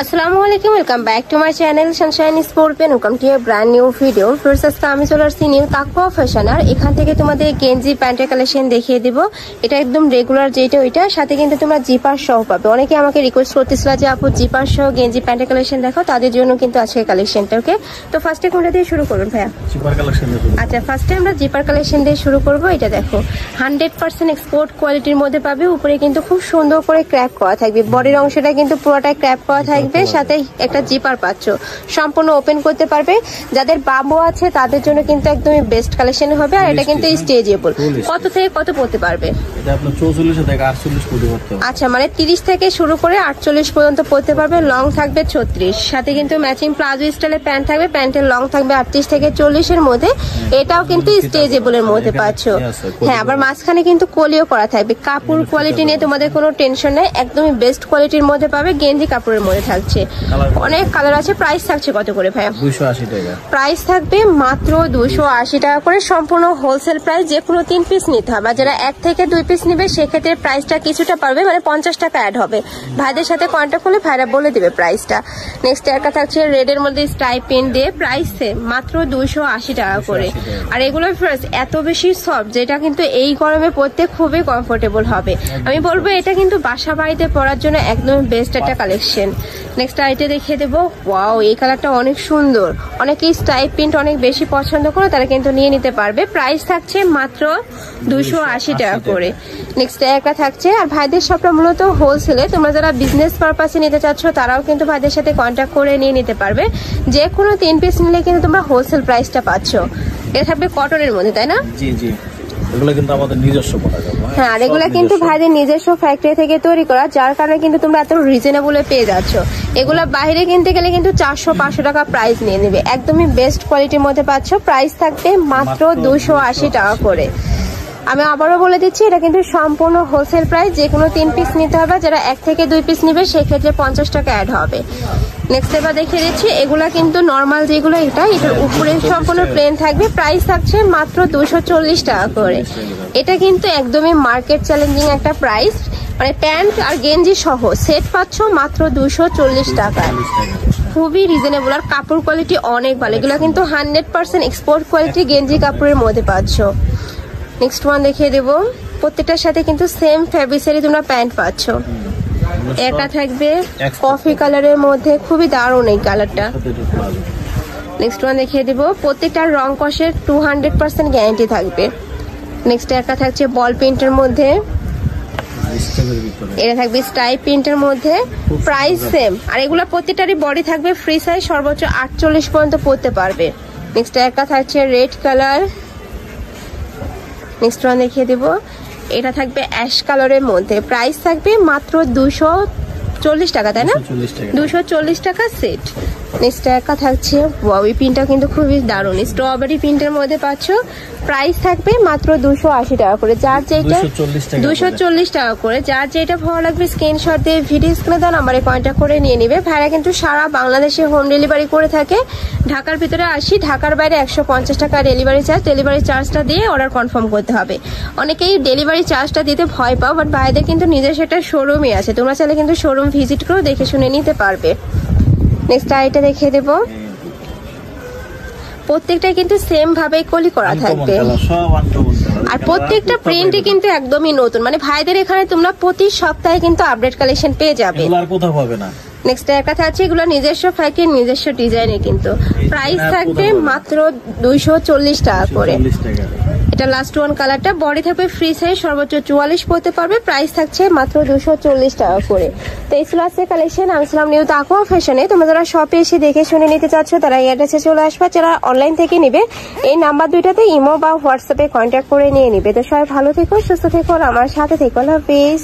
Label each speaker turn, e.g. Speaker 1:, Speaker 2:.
Speaker 1: আসসালামু আলাইকুম, welcome back to my channel Sunshine Sportpen. Welcome to a brand new video. First আজকে আমি চলে আসছি নিউ তাকওয়া ফ্যাশন। আর এখান থেকে তোমাদের গেঞ্জি প্যান্টের কালেকশন দেখিয়ে দিব। এটা একদম রেগুলার যেটা ওইটা, সাথে কিন্তু তোমরা জিপার সহ পাবে। অনেকে আমাকে রিকোয়েস্ট করতেছিল যে আপু জিপার সহ গেঞ্জি প্যান্টের কালেকশন দেখো, তাদের জন্য কিন্তু আজকে কালেকশনটা। ওকে, তো ফার্স্টে কোনটা দিয়ে শুরু করবেন ভাইয়া?
Speaker 2: জিপার কালেকশন দিয়ে।
Speaker 1: আচ্ছা, ফার্স্টে আমরা জিপার কালেকশন দিয়ে শুরু করব। এটা দেখো 100% এক্সপোর্ট কোয়ালিটির মধ্যে পাবে। উপরে কিন্তু খুব সুন্দর করে ক্র্যাপ করা থাকবে। বডির অংশটা কিন্তু পুরোটাই ক্র্যাপ করা থাকবে, সাথে একটা জিপার পাচ্ছ, সম্পূর্ণ ওপেন করতে পারবে। যাদের বাবু আছে তাদের জন্য কিন্তু একদমই বেস্ট কালেকশন হবে। আর এটা কিন্তু স্ট্রেচেবল। কত থেকে কত পড়তে পারবে?
Speaker 2: এটা আপনার 44 থেকে 48 পর্যন্ত পড়তে পারবে।
Speaker 1: আচ্ছা, মানে 30 থেকে শুরু করে 48 পর্যন্ত পড়তে পারবে। লং থাকবে 36, সাথে কিন্তু ম্যাচিং প্লাজো স্টাইলের প্যান্ট থাকবে। প্যান্টের লং থাকবে 38 থেকে 40 এর মধ্যে। এটাও কিন্তু স্ট্রেচেবল এর মধ্যে পাচ্ছ। হ্যাঁ, আবার মাঝখানে কিন্তু কলিও করা থাকবে। কাপড় কোয়ালিটি নিয়ে তোমাদের কোনো টেনশন নেই, একদমই বেস্ট কোয়ালিটির মধ্যে পাবে। গেঞ্জি কাপড়ের মধ্যে থাকছে, অনেক কালার আছে। প্রাইস থাকছে কত করে ভাইয়া?
Speaker 2: 280 টাকা।
Speaker 1: প্রাইস থাকবে মাত্র 280 টাকা করে, সম্পূর্ণ হোলসেল প্রাইস। যে কোনো 3 পিস নিতে হবে। যারা 1 থেকে 2 পিস নিবে সেক্ষেত্রে প্রাইসটা কিছুটা পারবে, মানে 50 টাকা অ্যাড হবে। ভাইদের সাথে কন্ট্যাক্ট করলে ভাইরা বলে দিবে প্রাইসটা। নেক্সট একটা থাকছে রেড এর মধ্যে স্টাইপ পেন দিয়ে, প্রাইস মাত্র 280 টাকা করে। আর এগুলো এত বেশি সফট, যেটা কিন্তু এই গরমে পরতে খুবই কমফোর্টেবল হবে। আমি বলবো এটা কিন্তু বাসা বাড়িতে পরার জন্য একদম বেস্ট একটা কালেকশন। নেক্সট আইটে দেখিয়ে দেবো। ওয়াও, এই কালারটা অনেক সুন্দর। অনেকেই স্টাইপ প্রিন্ট অনেক বেশি পছন্দ করে, তারা কিন্তু নিয়ে নিতে পারবে। প্রাইস থাকছে মাত্র 280 টাকা করে। নেক্সট একটা থাকছে। আর ভাইদের সবটা মূলত হোলসেলে। তোমরা যারা বিজনেস পারপাসে নিতে চাচ্ছ তারাও কিন্তু ভাইদের সাথে কন্ট্যাক্ট করে নিয়ে নিতে পারবে। যে কোনো 3 পিস নিলে কিন্তু তোমরা হোলসেল প্রাইসটা পাচ্ছ। এটা থাকবে কটনের মধ্যে, তাই না?
Speaker 2: জি জি, এগুলো কিন্তু আমাদের নিজস্ব প্রোডাক্ট।
Speaker 1: হ্যাঁ, আর এগুলা কিন্তু ভাইদের নিজস্ব ফ্যাক্টরি থেকে তৈরি করা, যার কারণে কিন্তু তোমরা এত রিজনেবলে পেয়ে যাচ্ছ। এগুলা বাইরে কিনতে গেলে কিন্তু 400-500 টাকা প্রাইস নিয়ে নেবে। একদমই বেস্ট কোয়ালিটির মধ্যে পাচ্ছ। প্রাইস থাকবে মাত্র 280 টাকা করে। আমি আবারও বলে দিচ্ছি, এটা কিন্তু সম্পূর্ণ হোলসেল প্রাইস। যে কোনো 3 পিস নিতে হবে। যারা 1 থেকে 2 পিস নিবে সেক্ষেত্রে 50 টাকা অ্যাড হবে। নেক্সট এবার দেখিয়ে দিচ্ছি। এগুলা কিন্তু নর্মাল যেগুলো, এটার উপরে সম্পূর্ণ প্লেন থাকবে। প্রাইস থাকছে মাত্র 240 টাকা করে। এটা কিন্তু একদমই মার্কেট চ্যালেঞ্জিং একটা প্রাইস, মানে প্যান্ট আর গেঞ্জি সহ সেট পাচ্ছ মাত্র 240 টাকায়। খুবই রিজনেবল। আর কাপড় কোয়ালিটি অনেক ভালো। এগুলো কিন্তু 100% এক্সপোর্ট কোয়ালিটি গেঞ্জি কাপড়ের মধ্যে পাচ্ছ। নেক্সট ওয়ান দেখিয়ে দেবো। প্রত্যেকটার সাথে কিন্তু সেম ফ্যাব্রিক্সেরই তোমরা প্যান্ট পাচ্ছ। এটা থাকবে কফি কালারের মধ্যে, খুবই দারুণ এই কালারটা। নেক্সট ওয়ান দেখিয়ে দিব। প্রত্যেকটার রং কষের 200% গ্যারান্টি থাকবে। নেক্সট একটা থাকছে বল প্রিন্টের মধ্যে। এটা থাকবে স্টাইপ প্রিন্টের মধ্যে। Price same. আর এগুলো প্রত্যেকটারই বডি থাকবে ফ্রি সাইজ, সর্বোচ্চ 48 পর্যন্ত পরতে পারবে। নেক্সট একটা থাকছে রেড কালার। নেক্সট ওয়ান দেখিয়ে দেবো। এটা থাকবে অ্যাশ কালারের মধ্যে। প্রাইস থাকবে মাত্র 240 টাকা, তাই না? 240 টাকা সেট। নেক্সট একটা থাকছে, ওয়াও, এই পিনটা কিন্তু খুবই দারুণ। স্ট্রবেরি প্রিন্টের মধ্যে পাচ্ছ। প্রাইস থাকবে মাত্র 280 টাকা করে। যার যেটা 240 টাকা করে। যার যেটা ভালো লাগবে স্ক্রিনশট দিয়ে ভিডিও স্ক্রিনে দেওয়া নাম্বারে কন্ট্যাক্ট করে নিয়ে নিবে। ভাইরা কিন্তু সারা বাংলাদেশে হোম ডেলিভারি করে থাকে। ঢাকার ভিতরে 80, ঢাকার বাইরে 150 টাকা ডেলিভারি চার্জ। ডেলিভারি চার্জটা দিয়ে অর্ডার কনফার্ম করতে হবে। অনেকেই ডেলিভারি চার্জটা দিতে ভয় পাও, বাট ভাইদের কিন্তু নিজস্ব একটা শোরুমই আছে। তোমরা চাইলে কিন্তু শোরুম ভিজিট করেও দেখে শুনে নিতে পারবে। নেক্সট আইটা দেখিয়ে দেব। প্রত্যেকটাই কিন্তু সেম ভাবে কলি করা থাকবে। আর প্রত্যেকটা প্রিন্টই কিন্তু একদমই নতুন, মানে ভাইদের এখানে তোমরা প্রতি সপ্তাহে কিন্তু আপডেট কালেকশন পেয়ে যাবে। নেক্সট একটা থাকছে, এগুলো নিজস্ব ফ্যাক্টরি, নিজস্ব ডিজাইনে কিন্তু। প্রাইস থাকবে মাত্র 240 টাকা করে। এটা লাস্ট ওয়ান কালারটা। বডি থাকবে ফ্রি সাইজ, সর্বোচ্চ 44 পড়তে পারবে। প্রাইস থাকছে মাত্র 240 টাকা করে। তো এই ছিল আজকে কালেকশন। আমি ছিলাম নিউ তাকওয়া ফ্যাশনে। তোমরা যারা শপে এসে দেখে শুনে নিতে চাচ্ছ তারা এই অ্যাড্রেসে চলে আসবে। যারা অনলাইন থেকে নিবে এই নাম্বার দুইটাতে ইমো বা হোয়াটসঅ্যাপে কন্ট্যাক্ট করে নিয়ে নিবে। তো সবাই ভালো থেকো, সুস্থ থেকো, আর আমার সাথে থেকো। আল্লাহ হাফেজ।